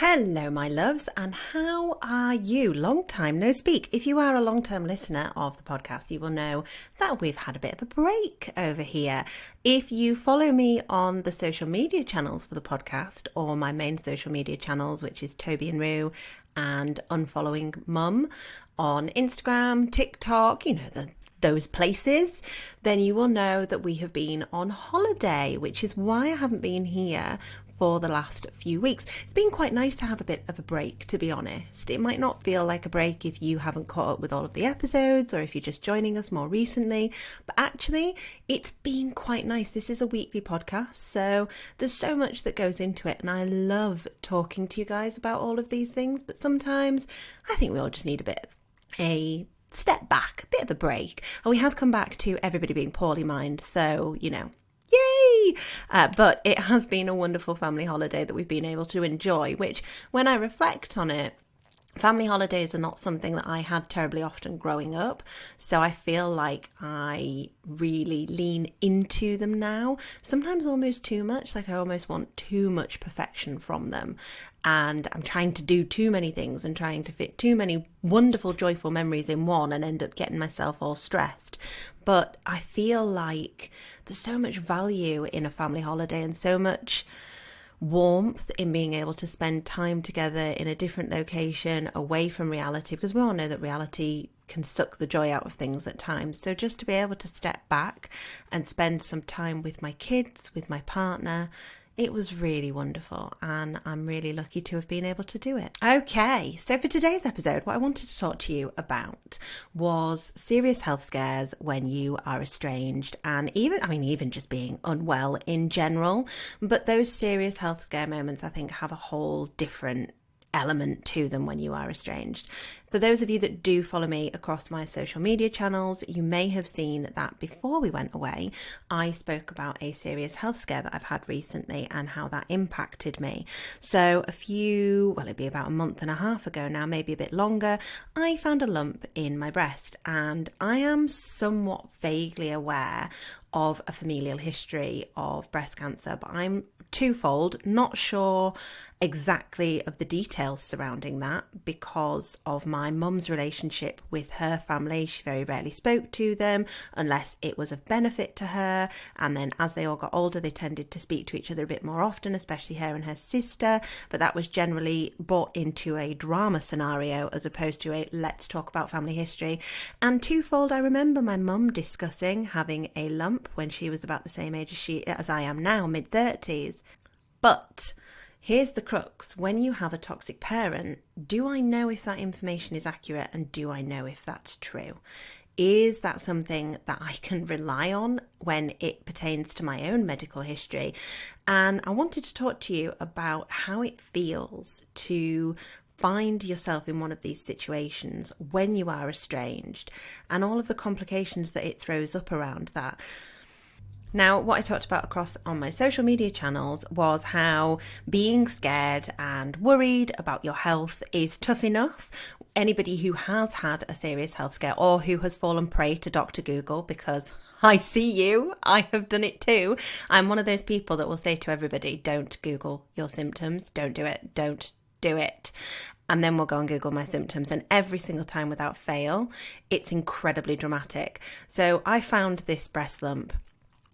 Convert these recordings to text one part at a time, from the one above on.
Hello, my loves, and how are you? Long time no speak. If you are a long-term listener of the podcast, you will know that we've had a bit of a break over here. If you follow me on the social media channels for the podcast, or my main social media channels, which is Toby and Roo and Unfollowing Mum on Instagram, TikTok, those places, then you will know that we have been on holiday, which is why I haven't been here for the last few weeks. It's been quite nice to have a bit of a break, to be honest. It might not feel like a break if you haven't caught up with all of the episodes or if you're just joining us more recently, but actually it's been quite nice. This is a weekly podcast, so there's so much that goes into it, and I love talking to you guys about all of these things, but sometimes I think we all just need a bit of a step back, a bit of a break. And we have come back to everybody being poorly minded, so yay! But it has been a wonderful family holiday that we've been able to enjoy, which when I reflect on it, family holidays are not something that I had terribly often growing up, so I feel like I really lean into them now, sometimes almost too much, like I almost want too much perfection from them, and I'm trying to do too many things and trying to fit too many wonderful, joyful memories in one and end up getting myself all stressed. But I feel like there's so much value in a family holiday and so much warmth in being able to spend time together in a different location away from reality, because we all know that reality can suck the joy out of things at times. So just to be able to step back and spend some time with my kids, with my partner, it was really wonderful, and I'm really lucky to have been able to do it. Okay, so for today's episode, what I wanted to talk to you about was serious health scares when you are estranged, and even just being unwell in general. But those serious health scare moments, I think, have a whole different element to them when you are estranged. For those of you that do follow me across my social media channels, you may have seen that before we went away, I spoke about a serious health scare that I've had recently and how that impacted me. So it'd be about a month and a half ago now, maybe a bit longer, I found a lump in my breast, and I am somewhat vaguely aware of a familial history of breast cancer, but I'm twofold, not sure exactly of the details surrounding that because of my mum's relationship with her family. She very rarely spoke to them unless it was of benefit to her, and then as they all got older they tended to speak to each other a bit more often, especially her and her sister, but that was generally brought into a drama scenario as opposed to a let's talk about family history. And twofold, I remember my mum discussing having a lump when she was about the same age as I am now, mid-30s. But here's the crux. When you have a toxic parent, do I know if that information is accurate, and do I know if that's true? Is that something that I can rely on when it pertains to my own medical history? And I wanted to talk to you about how it feels to find yourself in one of these situations when you are estranged and all of the complications that it throws up around that. Now, what I talked about across on my social media channels was how being scared and worried about your health is tough enough. Anybody who has had a serious health scare or who has fallen prey to Dr. Google, because I see you, I have done it too. I'm one of those people that will say to everybody, don't Google your symptoms, don't do it, don't do it. And then we'll go and Google my symptoms, and every single time without fail, it's incredibly dramatic. So I found this breast lump.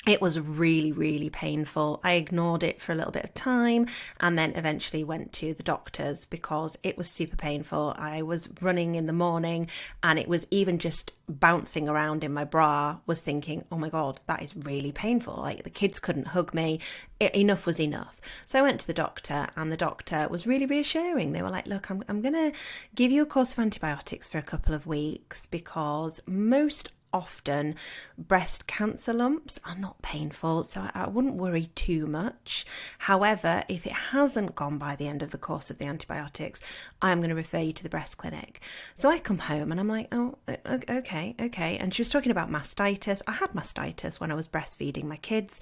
It was really, really painful. I ignored it for a little bit of time and then eventually went to the doctors because it was super painful. I was running in the morning and it was even just bouncing around in my bra, was thinking, oh my God, that is really painful. Like, the kids couldn't hug me. Enough was enough. So I went to the doctor, and the doctor was really reassuring. They were like, look, I'm going to give you a course of antibiotics for a couple of weeks because most often breast cancer lumps are not painful, so I wouldn't worry too much. However, if it hasn't gone by the end of the course of the antibiotics, I'm going to refer you to the breast clinic. So I come home and I'm like, oh, okay. And she was talking about mastitis. I had mastitis when I was breastfeeding my kids,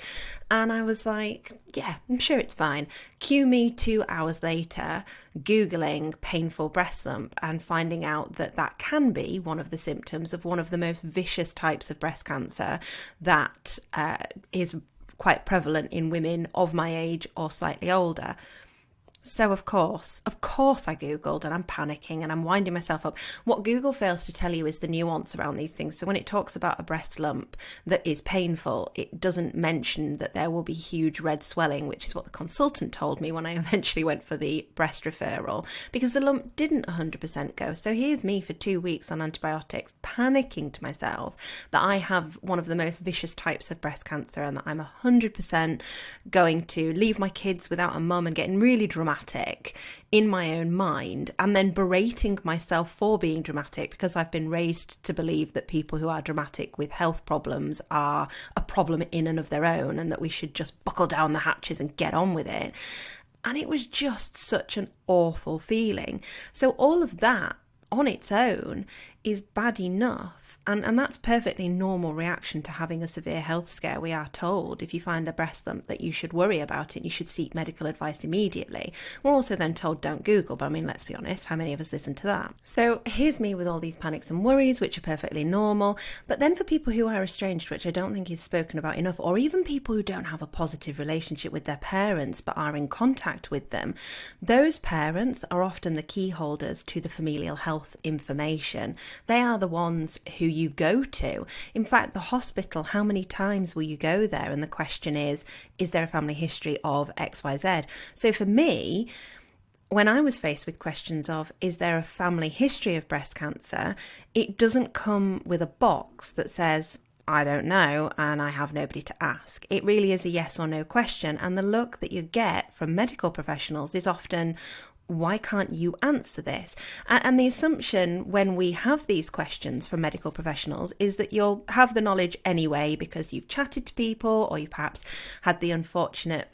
and I was like, yeah, I'm sure it's fine. Cue me 2 hours later Googling painful breast lump and finding out that that can be one of the symptoms of one of the most vicious types of breast cancer that is quite prevalent in women of my age or slightly older. So of course I Googled, and I'm panicking and I'm winding myself up. What Google fails to tell you is the nuance around these things. So when it talks about a breast lump that is painful, it doesn't mention that there will be huge red swelling, which is what the consultant told me when I eventually went for the breast referral, because the lump didn't 100% go. So here's me for 2 weeks on antibiotics, panicking to myself that I have one of the most vicious types of breast cancer and that I'm 100% going to leave my kids without a mum, and getting really dramatic in my own mind, and then berating myself for being dramatic because I've been raised to believe that people who are dramatic with health problems are a problem in and of their own, and that we should just buckle down the hatches and get on with it. And it was just such an awful feeling. So all of that on its own is bad enough. And that's perfectly normal reaction to having a severe health scare. We are told if you find a breast lump that you should worry about it, you should seek medical advice immediately. We're also then told don't Google, but I mean, let's be honest, how many of us listen to that? So here's me with all these panics and worries, which are perfectly normal. But then for people who are estranged, which I don't think is spoken about enough, or even people who don't have a positive relationship with their parents but are in contact with them, those parents are often the key holders to the familial health information. They are the ones who you go to. In fact, the hospital, how many times will you go there? And the question is there a family history of XYZ? So for me, when I was faced with questions of, is there a family history of breast cancer? It doesn't come with a box that says, I don't know, and I have nobody to ask. It really is a yes or no question. And the look that you get from medical professionals is often, why can't you answer this? And the assumption when we have these questions from medical professionals is that you'll have the knowledge anyway because you've chatted to people, or you perhaps had the unfortunate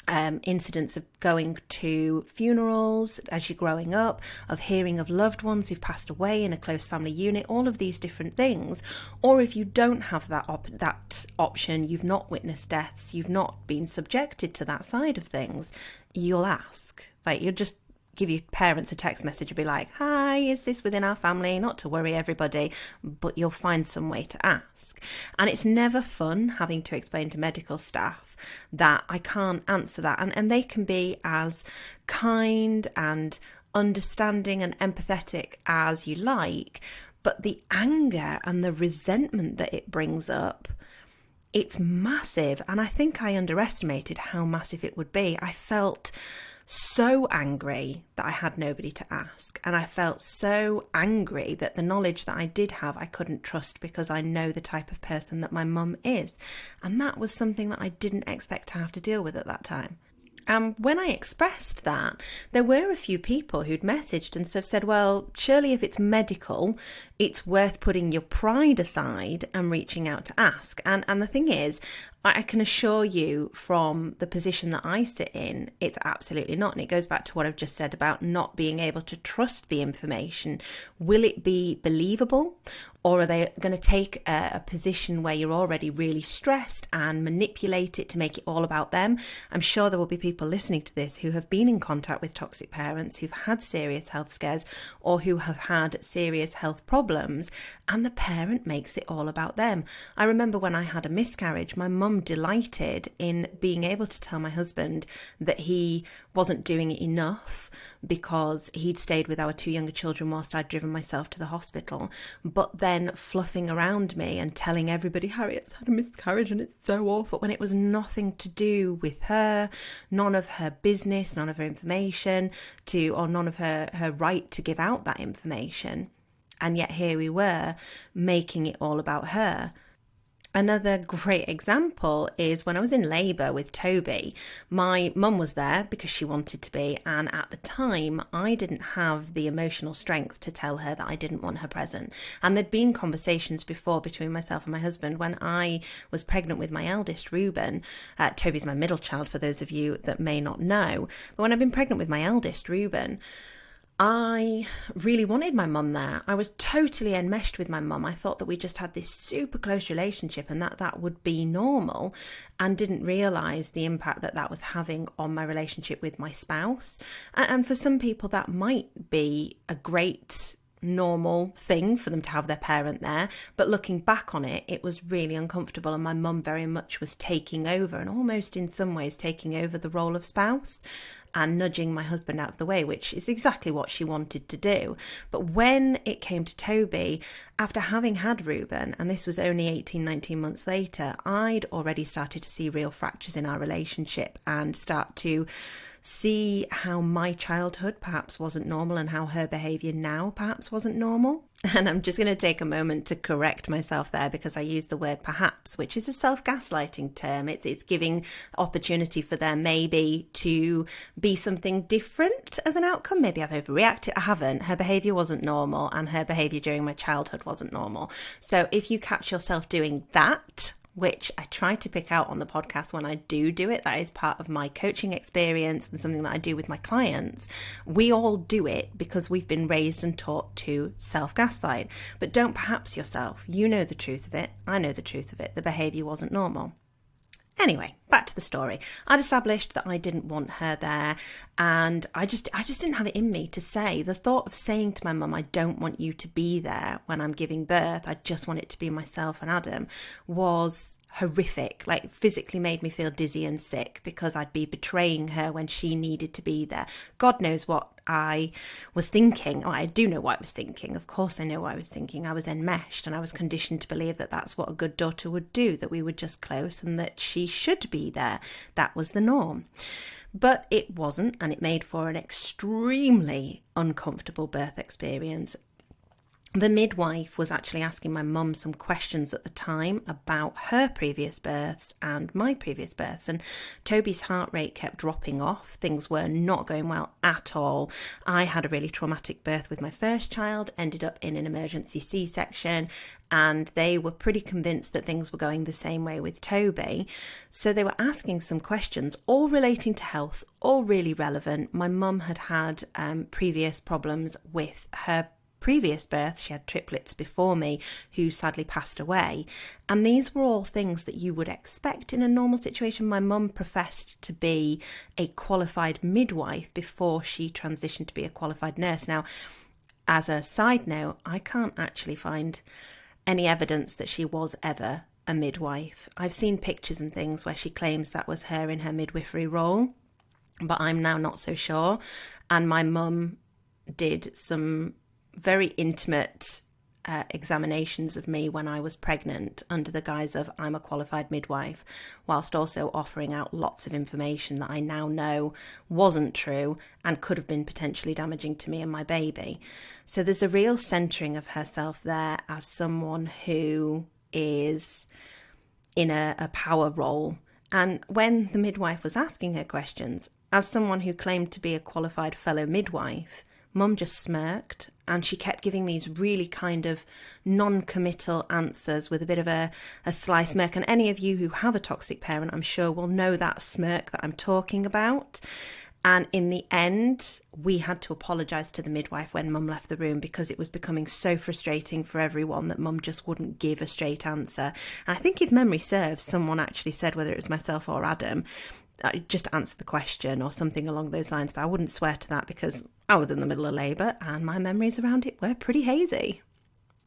incidents of going to funerals as you're growing up, of hearing of loved ones who've passed away in a close family unit, all of these different things. Or if you don't have that option, you've not witnessed deaths, you've not been subjected to that side of things, you'll ask. Like, you'll just give your parents a text message and be like, hi, is this within our family? Not to worry everybody, but you'll find some way to ask. And it's never fun having to explain to medical staff that I can't answer that. And they can be as kind and understanding and empathetic as you like, but the anger and the resentment that it brings up, it's massive. And I think I underestimated how massive it would be. I felt so angry that I had nobody to ask, and I felt so angry that the knowledge that I did have I couldn't trust, because I know the type of person that my mum is, and that was something that I didn't expect to have to deal with at that time. And when I expressed that, there were a few people who'd messaged and said, well, surely if it's medical, it's worth putting your pride aside and reaching out to ask. And the thing is, I can assure you from the position that I sit in, it's absolutely not. And it goes back to what I've just said about not being able to trust the information. Will it be believable? Or are they going to take a position where you're already really stressed and manipulate it to make it all about them? I'm sure there will be people listening to this who have been in contact with toxic parents, who've had serious health scares, or who have had serious health problems, and the parent makes it all about them. I remember when I had a miscarriage, my mum delighted in being able to tell my husband that he wasn't doing enough because he'd stayed with our 2 younger children whilst I'd driven myself to the hospital, but then fluffing around me and telling everybody Harriet's had a miscarriage and it's so awful, when it was nothing to do with her, none of her business, none of her information or none of her right to give out that information. And yet here we were making it all about her. Another great example is when I was in labour with Toby. My mum was there because she wanted to be, and at the time I didn't have the emotional strength to tell her that I didn't want her present. And there'd been conversations before between myself and my husband when I was pregnant with my eldest, Reuben. Toby's my middle child, for those of you that may not know. But when I've been pregnant with my eldest, Reuben, I really wanted my mum there. I was totally enmeshed with my mum. I thought that we just had this super close relationship and that would be normal, and didn't realise the impact that was having on my relationship with my spouse. And for some people that might be a great normal thing for them to have their parent there, but looking back on it, it was really uncomfortable, and my mum very much was taking over, and almost in some ways taking over the role of spouse. and nudging my husband out of the way, which is exactly what she wanted to do. But when it came to Toby, after having had Reuben, and this was only 18, 19 months later, I'd already started to see real fractures in our relationship and start to see how my childhood perhaps wasn't normal and how her behaviour now perhaps wasn't normal. And I'm just going to take a moment to correct myself there, because I used the word perhaps, which is a self-gaslighting term. It's giving opportunity for there maybe to be something different as an outcome. Maybe I've overreacted. I haven't. Her behaviour wasn't normal, and her behaviour during my childhood wasn't normal. So if you catch yourself doing that, which I try to pick out on the podcast when I do it, that is part of my coaching experience and something that I do with my clients. We all do it because we've been raised and taught to self-gaslight. But don't perhaps yourself. You know the truth of it. I know the truth of it. The behaviour wasn't normal. Anyway, back to the story. I'd established that I didn't want her there, and I just didn't have it in me to say. The thought of saying to my mum, I don't want you to be there when I'm giving birth, I just want it to be myself and Adam, was horrific. Like, physically made me feel dizzy and sick, because I'd be betraying her when she needed to be there. God knows what I was thinking. Oh, I do know what I was thinking. Of course I know what I was thinking. I was enmeshed, and I was conditioned to believe that that's what a good daughter would do, that we were just close and that she should be there. That was the norm. But it wasn't, and it made for an extremely uncomfortable birth experience. The midwife was actually asking my mum some questions at the time about her previous births and my previous births, and Toby's heart rate kept dropping off. Things were not going well at all. I had a really traumatic birth with my first child, ended up in an emergency C-section, and they were pretty convinced that things were going the same way with Toby. So they were asking some questions, all relating to health, all really relevant. My mum had had previous problems with her previous birth. She had triplets before me who sadly passed away, and these were all things that you would expect in a normal situation. My mum professed to be a qualified midwife before she transitioned to be a qualified nurse. Now, as a side note, I can't actually find any evidence that she was ever a midwife. I've seen pictures and things where she claims that was her in her midwifery role, but I'm now not so sure. And my mum did some very intimate examinations of me when I was pregnant under the guise of I'm a qualified midwife, whilst also offering out lots of information that I now know wasn't true and could have been potentially damaging to me and my baby. So there's a real centering of herself there as someone who is in a power role. And when the midwife was asking her questions, as someone who claimed to be a qualified fellow midwife, Mum just smirked, and she kept giving these really kind of non-committal answers with a bit of a sly smirk. And any of you who have a toxic parent, I'm sure, will know that smirk that I'm talking about. And in the end, we had to apologise to the midwife when Mum left the room, because it was becoming so frustrating for everyone that Mum just wouldn't give a straight answer. And I think, if memory serves, someone actually said, whether it was myself or Adam, just answer the question or something along those lines. But I wouldn't swear to that, because I was in the middle of labour and my memories around it were pretty hazy.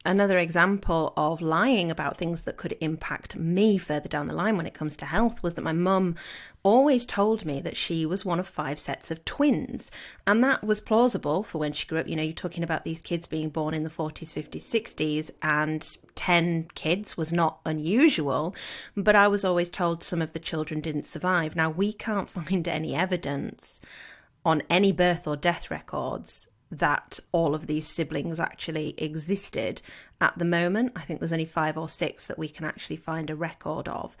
Another example of lying about things that could impact me further down the line when it comes to health was that my mum always told me that she was one of 5 sets of twins. And that was plausible for when she grew up. You know, you're talking about these kids being born in the 40s, 50s, 60s, and 10 kids was not unusual. But I was always told some of the children didn't survive. Now, we can't find any evidence on any birth or death records that all of these siblings actually existed at the moment. I think there's only 5 or 6 that we can actually find a record of.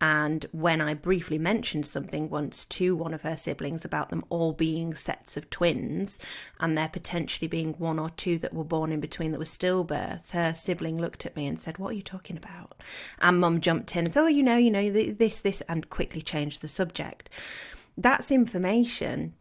And when I briefly mentioned something once to one of her siblings about them all being sets of twins and there potentially being 1 or 2 that were born in between that were stillbirths, her sibling looked at me and said, "What are you talking about?" And Mum jumped in and said, you know, this, and quickly changed the subject. That's information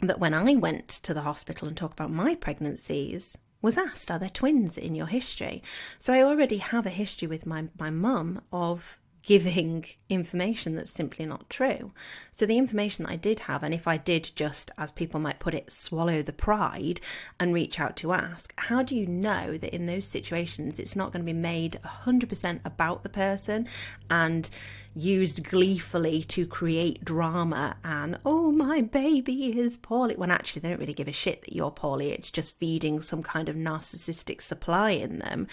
that when I went to the hospital and talk about my pregnancies, was asked, are there twins in your history? So I already have a history with my mum of giving information that's simply not true. So the information that I did have, and if I did just, as people might put it, swallow the pride and reach out to ask, how do you know that in those situations it's not going to be made 100% about the person and used gleefully to create drama and, oh, my baby is poorly, when actually they don't really give a shit that you're poorly, it's just feeding some kind of narcissistic supply in them?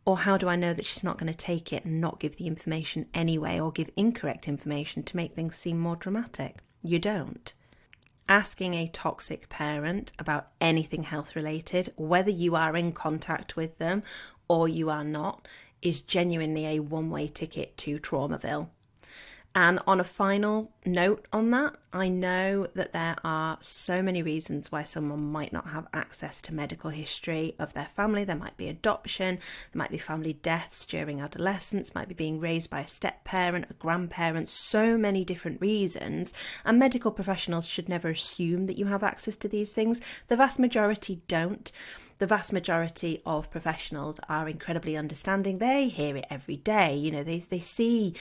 Or how do I know that she's not going to take it and not give the information anyway, or give incorrect information to make things seem more dramatic? You don't. Asking a toxic parent about anything health related, whether you are in contact with them or you are not, is genuinely a one-way ticket to Traumaville. And on a final note on that, I know that there are so many reasons why someone might not have access to medical history of their family. There might be adoption, there might be family deaths during adolescence, might be being raised by a step-parent, a grandparent, so many different reasons. And medical professionals should never assume that you have access to these things. The vast majority don't. The vast majority of professionals are incredibly understanding. They hear it every day. You know, they see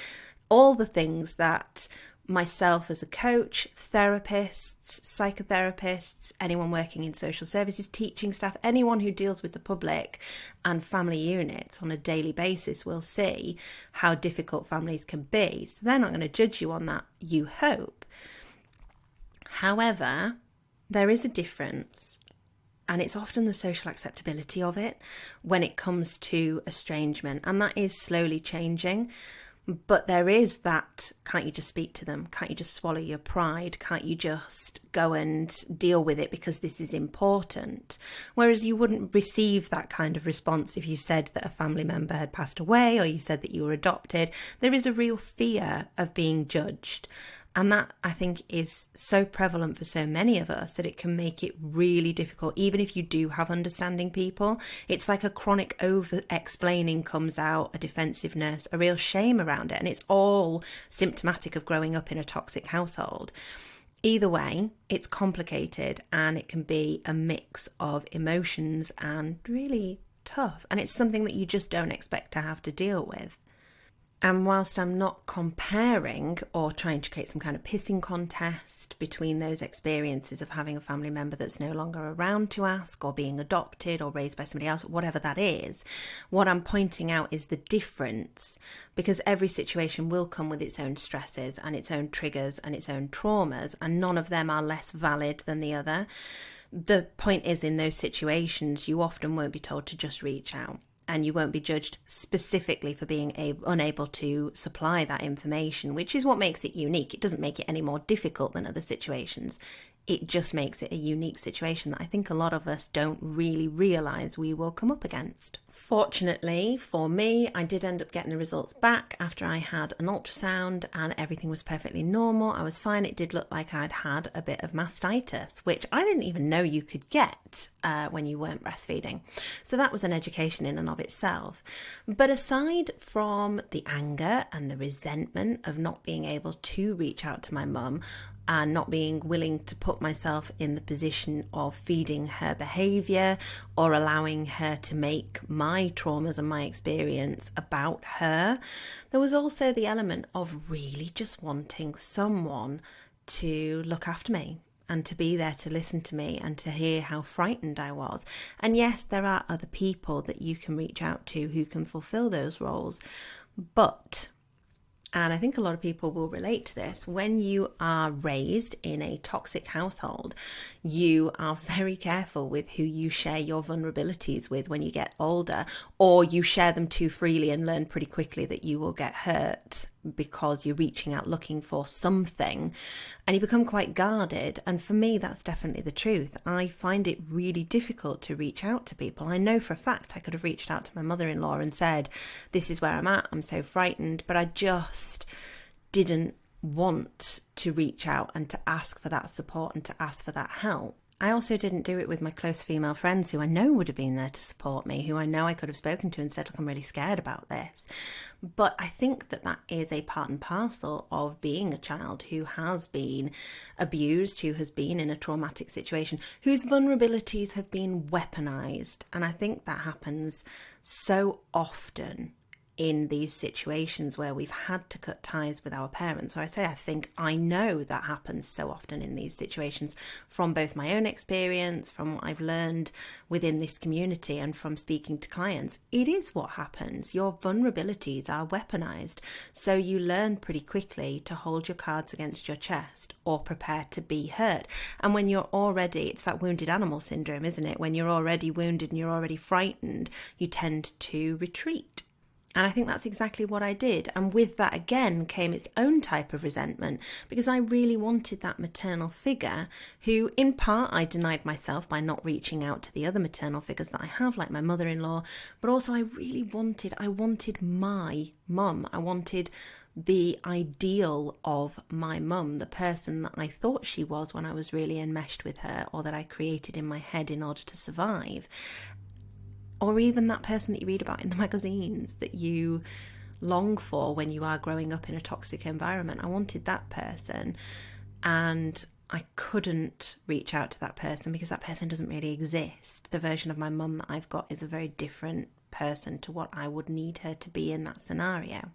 all the things that myself as a coach, therapists, psychotherapists, anyone working in social services, teaching staff, anyone who deals with the public and family units on a daily basis will see how difficult families can be. So they're not going to judge you on that, you hope. However, there is a difference, and it's often the social acceptability of it when it comes to estrangement, and that is slowly changing. But there is that, can't you just speak to them? Can't you just swallow your pride? Can't you just go and deal with it because this is important? Whereas you wouldn't receive that kind of response if you said that a family member had passed away or you said that you were adopted. There is a real fear of being judged. And that, I think, is so prevalent for so many of us that it can make it really difficult. Even if you do have understanding people, it's like a chronic over-explaining comes out, a defensiveness, a real shame around it. And it's all symptomatic of growing up in a toxic household. Either way, it's complicated and it can be a mix of emotions and really tough. And it's something that you just don't expect to have to deal with. And whilst I'm not comparing or trying to create some kind of pissing contest between those experiences of having a family member that's no longer around to ask, or being adopted or raised by somebody else, whatever that is, what I'm pointing out is the difference, because every situation will come with its own stresses and its own triggers and its own traumas, and none of them are less valid than the other. The point is, in those situations, you often won't be told to just reach out. And you won't be judged specifically for being unable to supply that information, which is what makes it unique. It doesn't make it any more difficult than other situations. It just makes it a unique situation that I think a lot of us don't really realise we will come up against. Fortunately for me, I did end up getting the results back after I had an ultrasound and everything was perfectly normal. I was fine. It did look like I'd had a bit of mastitis, which I didn't even know you could get when you weren't breastfeeding. So that was an education in and of itself. But aside from the anger and the resentment of not being able to reach out to my mum, and not being willing to put myself in the position of feeding her behaviour or allowing her to make my traumas and my experience about her, there was also the element of really just wanting someone to look after me and to be there to listen to me and to hear how frightened I was. And yes, there are other people that you can reach out to who can fulfill those roles, but... and I think a lot of people will relate to this. When you are raised in a toxic household, you are very careful with who you share your vulnerabilities with when you get older, or you share them too freely and learn pretty quickly that you will get hurt because you're reaching out looking for something, and you become quite guarded. And for me, that's definitely the truth. I find it really difficult to reach out to people. I know for a fact I could have reached out to my mother-in-law and said, this is where I'm at, I'm so frightened, but I just didn't want to reach out and to ask for that support and to ask for that help. I also didn't do it with my close female friends who I know would have been there to support me, who I know I could have spoken to and said, look, I'm really scared about this. But I think that that is a part and parcel of being a child who has been abused, who has been in a traumatic situation, whose vulnerabilities have been weaponized. And I think that happens so often in these situations where we've had to cut ties with our parents. So I think I know that happens so often in these situations from both my own experience, from what I've learned within this community, and from speaking to clients. It is what happens. Your vulnerabilities are weaponized. So you learn pretty quickly to hold your cards against your chest or prepare to be hurt. And when you're already, it's that wounded animal syndrome, isn't it? When you're already wounded and you're already frightened, you tend to retreat. And I think that's exactly what I did. And with that, again, came its own type of resentment, because I really wanted that maternal figure who, in part, I denied myself by not reaching out to the other maternal figures that I have, like my mother-in-law. But also I wanted my mum. I wanted the ideal of my mum, the person that I thought she was when I was really enmeshed with her, or that I created in my head in order to survive. Or even that person that you read about in the magazines that you long for when you are growing up in a toxic environment. I wanted that person, and I couldn't reach out to that person because that person doesn't really exist. The version of my mum that I've got is a very different person to what I would need her to be in that scenario.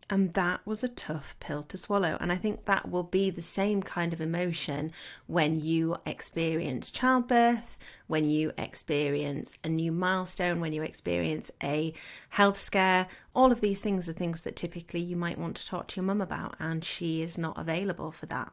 And that was a tough pill to swallow. And I think that will be the same kind of emotion when you experience childbirth, when you experience a new milestone, when you experience a health scare. All of these things are things that typically you might want to talk to your mum about, and she is not available for that.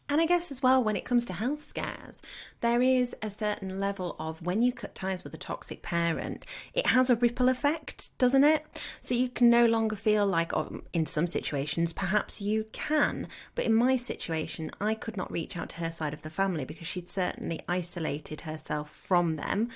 And I guess as well, when it comes to health scares, there is a certain level of when you cut ties with a toxic parent, it has a ripple effect, doesn't it? So you can no longer feel like, or in some situations, perhaps you can. But in my situation, I could not reach out to her side of the family because she'd certainly isolated herself from them,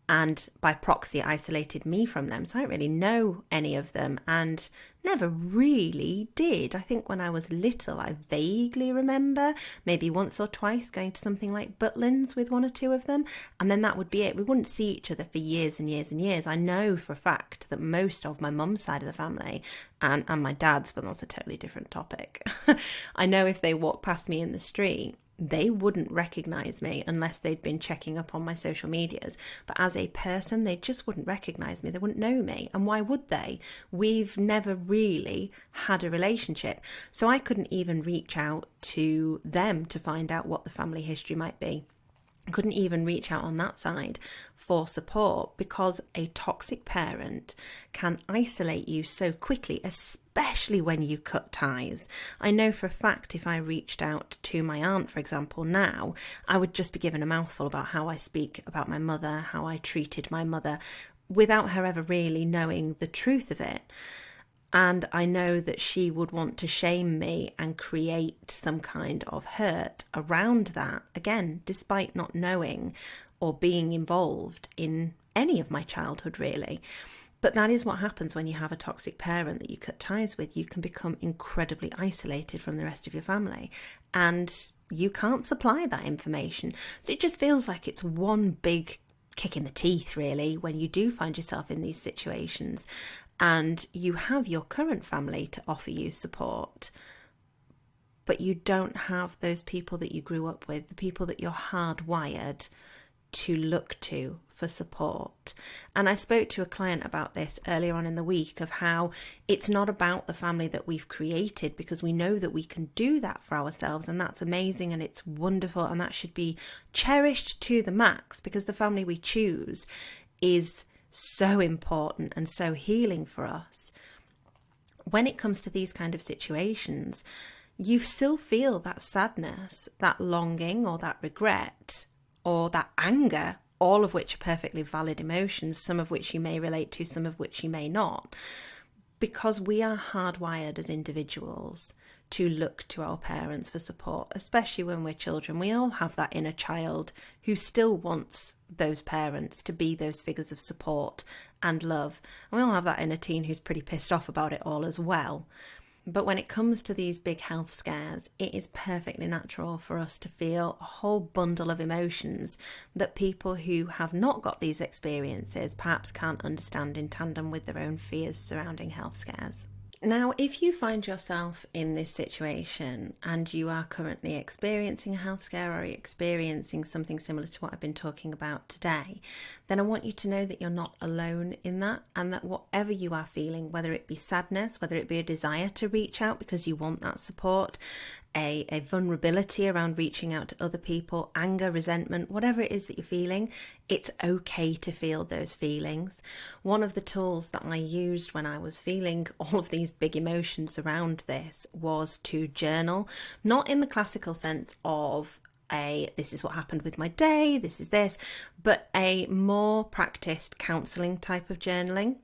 and by proxy isolated me from them. So I don't really know any of them, and never really did. I think when I was little, I vaguely remember maybe once or twice going to something like Butlins with one or two of them, and then that would be it. We wouldn't see each other for years and years and years. I know for a fact that most of my mum's side of the family, and my dad's, but that's a totally different topic. I know if they walked past me in the street, they wouldn't recognize me unless they'd been checking up on my social medias. But as a person, they just wouldn't recognize me. They wouldn't know me. And why would they? We've never really had a relationship. So I couldn't even reach out to them to find out what the family history might be. I couldn't even reach out on that side for support, because a toxic parent can isolate you so quickly, especially when you cut ties. I know for a fact if I reached out to my aunt, for example, now, I would just be given a mouthful about how I speak about my mother, how I treated my mother, without her ever really knowing the truth of it. And I know that she would want to shame me and create some kind of hurt around that, again, despite not knowing or being involved in any of my childhood, really. But that is what happens when you have a toxic parent that you cut ties with. You can become incredibly isolated from the rest of your family, and you can't supply that information. So it just feels like it's one big kick in the teeth, really, when you do find yourself in these situations. And you have your current family to offer you support, but you don't have those people that you grew up with, the people that you're hardwired to look to for support. And I spoke to a client about this earlier on in the week, of how it's not about the family that we've created, because we know that we can do that for ourselves, and that's amazing and it's wonderful, and that should be cherished to the max, because the family we choose is so important and so healing for us. When it comes to these kind of situations, you still feel that sadness, that longing, or that regret, or that anger, all of which are perfectly valid emotions, some of which you may relate to, some of which you may not, because we are hardwired as individuals to look to our parents for support, especially when we're children. We all have that inner child who still wants those parents to be those figures of support and love. And we all have that inner teen who's pretty pissed off about it all as well. But when it comes to these big health scares, it is perfectly natural for us to feel a whole bundle of emotions that people who have not got these experiences perhaps can't understand in tandem with their own fears surrounding health scares. Now, if you find yourself in this situation and you are currently experiencing a health scare or experiencing something similar to what I've been talking about today, then I want you to know that you're not alone in that, and that whatever you are feeling, whether it be sadness, whether it be a desire to reach out because you want that support, a vulnerability around reaching out to other people, anger, resentment, whatever it is that you're feeling, it's okay to feel those feelings. One of the tools that I used when I was feeling all of these big emotions around this was to journal, not in the classical sense of this is what happened with my day, this is this, but a more practiced counselling type of journaling.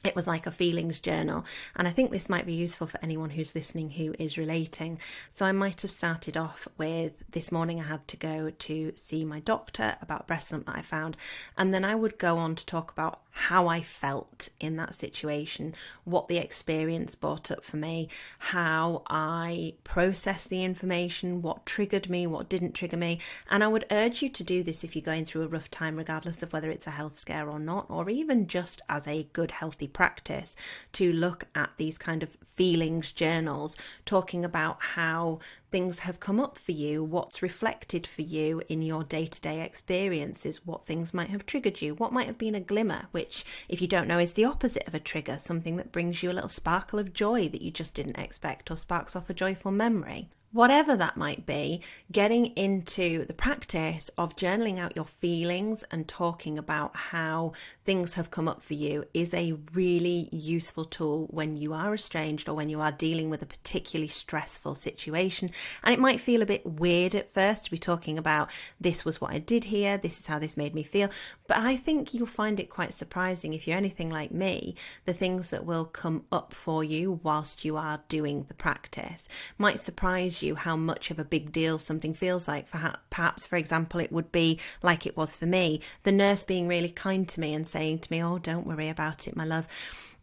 It was like a feelings journal, and I think this might be useful for anyone who's listening who is relating. So I might have started off with, this morning I had to go to see my doctor about a breast lump that I found, and then I would go on to talk about how I felt in that situation, what the experience brought up for me, how I processed the information, what triggered me, what didn't trigger me. And I would urge you to do this if you're going through a rough time, regardless of whether it's a health scare or not, or even just as a good healthy practice, to look at these kind of feelings journals, talking about how things have come up for you, what's reflected for you in your day-to-day experiences, what things might have triggered you, what might have been a glimmer, which, if you don't know, is the opposite of a trigger, something that brings you a little sparkle of joy that you just didn't expect, or sparks off a joyful memory. Whatever that might be, getting into the practice of journaling out your feelings and talking about how things have come up for you is a really useful tool when you are estranged or when you are dealing with a particularly stressful situation. And it might feel a bit weird at first to be talking about, this was what I did here, this is how this made me feel. But I think you'll find it quite surprising, if you're anything like me, the things that will come up for you whilst you are doing the practice might surprise you how much of a big deal something feels like. Perhaps, for example, it would be like it was for me, the nurse being really kind to me and saying to me, oh, don't worry about it, my love.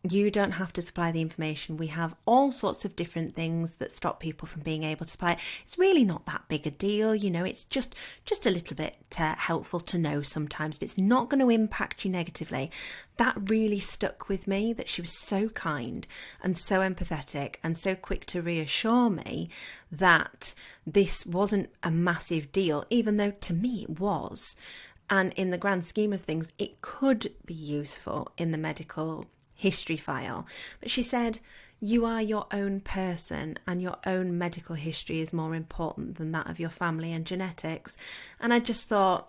You don't have to supply the information. We have all sorts of different things that stop people from being able to supply it. It's really not that big a deal, you know, it's just a little bit helpful to know sometimes, but it's not going to impact you negatively. That really stuck with me, that she was so kind and so empathetic and so quick to reassure me that this wasn't a massive deal, even though to me it was. And in the grand scheme of things, it could be useful in the medical history file. But she said, you are your own person and your own medical history is more important than that of your family and genetics. And I just thought,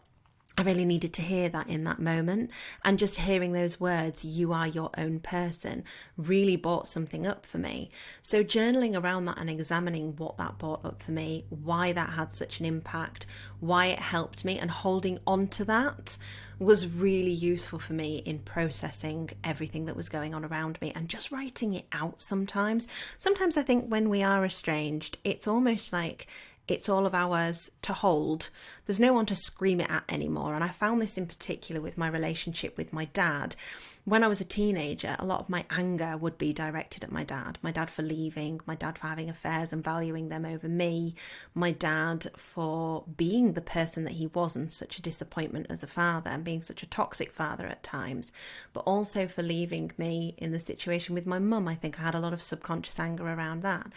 I really needed to hear that in that moment. And just hearing those words, you are your own person, really brought something up for me. So journaling around that and examining what that brought up for me, why that had such an impact, why it helped me, and holding on to that was really useful for me in processing everything that was going on around me, and just writing it out sometimes. Sometimes I think when we are estranged, it's almost like it's all of ours to hold. There's no one to scream it at anymore. And I found this in particular with my relationship with my dad. When I was a teenager, a lot of my anger would be directed at my dad for leaving, my dad for having affairs and valuing them over me, my dad for being the person that he was and such a disappointment as a father and being such a toxic father at times, but also for leaving me in the situation with my mum. I think I had a lot of subconscious anger around that.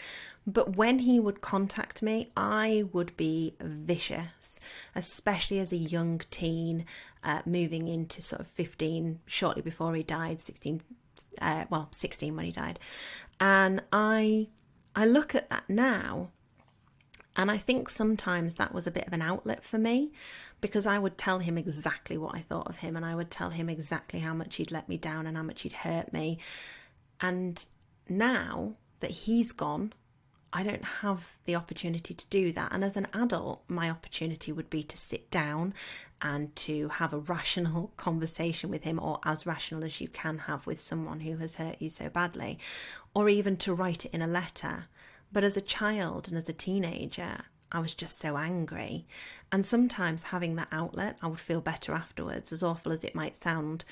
But when he would contact me, I would be vicious, especially as a young teen, moving into sort of 15, shortly before he died, 16 when he died. And I look at that now, and I think sometimes that was a bit of an outlet for me, because I would tell him exactly what I thought of him, and I would tell him exactly how much he'd let me down and how much he'd hurt me. And now that he's gone, I don't have the opportunity to do that. And as an adult, my opportunity would be to sit down and to have a rational conversation with him, or as rational as you can have with someone who has hurt you so badly, or even to write it in a letter. But as a child and as a teenager, I was just so angry. And sometimes having that outlet, I would feel better afterwards, as awful as it might sound.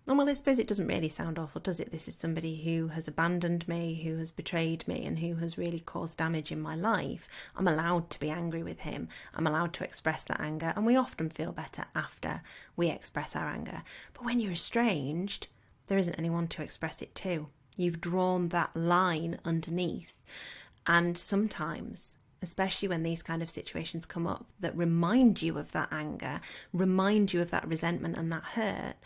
And well, I suppose it doesn't really sound awful, does it? This is somebody who has abandoned me, who has betrayed me, and who has really caused damage in my life. I'm allowed to be angry with him. I'm allowed to express that anger. And we often feel better after we express our anger. But when you're estranged, there isn't anyone to express it to. You've drawn that line underneath. And sometimes, especially when these kind of situations come up that remind you of that anger, remind you of that resentment and that hurt,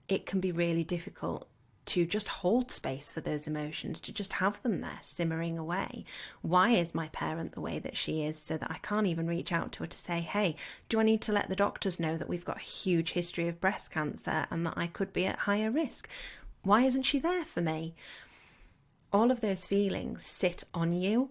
it can be really difficult to just hold space for those emotions, to just have them there simmering away. Why is my parent the way that she is, so that I can't even reach out to her to say, hey, do I need to let the doctors know that we've got a huge history of breast cancer and that I could be at higher risk? Why isn't she there for me? All of those feelings sit on you.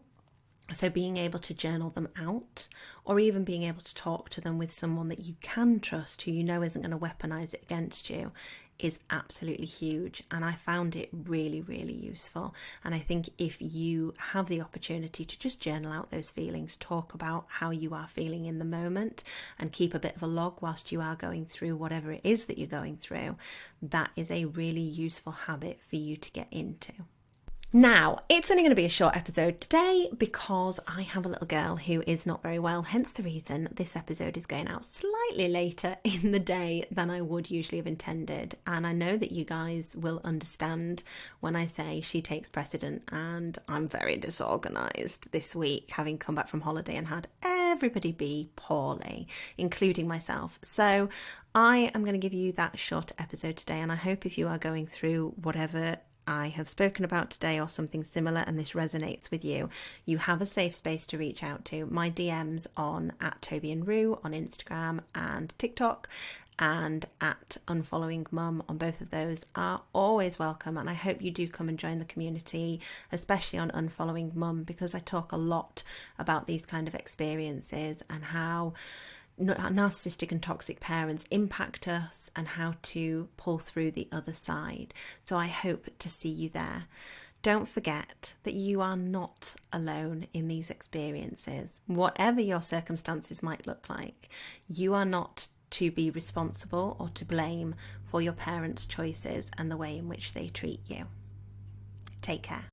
So being able to journal them out, or even being able to talk to them with someone that you can trust, who you know isn't going to weaponize it against you, is absolutely huge. And I found it really, really useful. And I think if you have the opportunity to just journal out those feelings, talk about how you are feeling in the moment, and keep a bit of a log whilst you are going through whatever it is that you're going through, that is a really useful habit for you to get into. Now, it's only going to be a short episode today because I have a little girl who is not very well, hence the reason this episode is going out slightly later in the day than I would usually have intended. And I know that you guys will understand when I say she takes precedent, and I'm very disorganised this week, having come back from holiday and had everybody be poorly, including myself. So I am going to give you that short episode today, and I hope if you are going through whatever I have spoken about today or something similar and this resonates with you, you have a safe space to reach out to. My DMs on @TobyandRue on Instagram and TikTok, and @unfollowingmum on both of those are always welcome. And I hope you do come and join the community, especially on Unfollowing Mum, because I talk a lot about these kind of experiences and how narcissistic and toxic parents impact us and how to pull through the other side. So I hope to see you there. Don't forget that you are not alone in these experiences. Whatever your circumstances might look like, you are not to be responsible or to blame for your parents' choices and the way in which they treat you. Take care.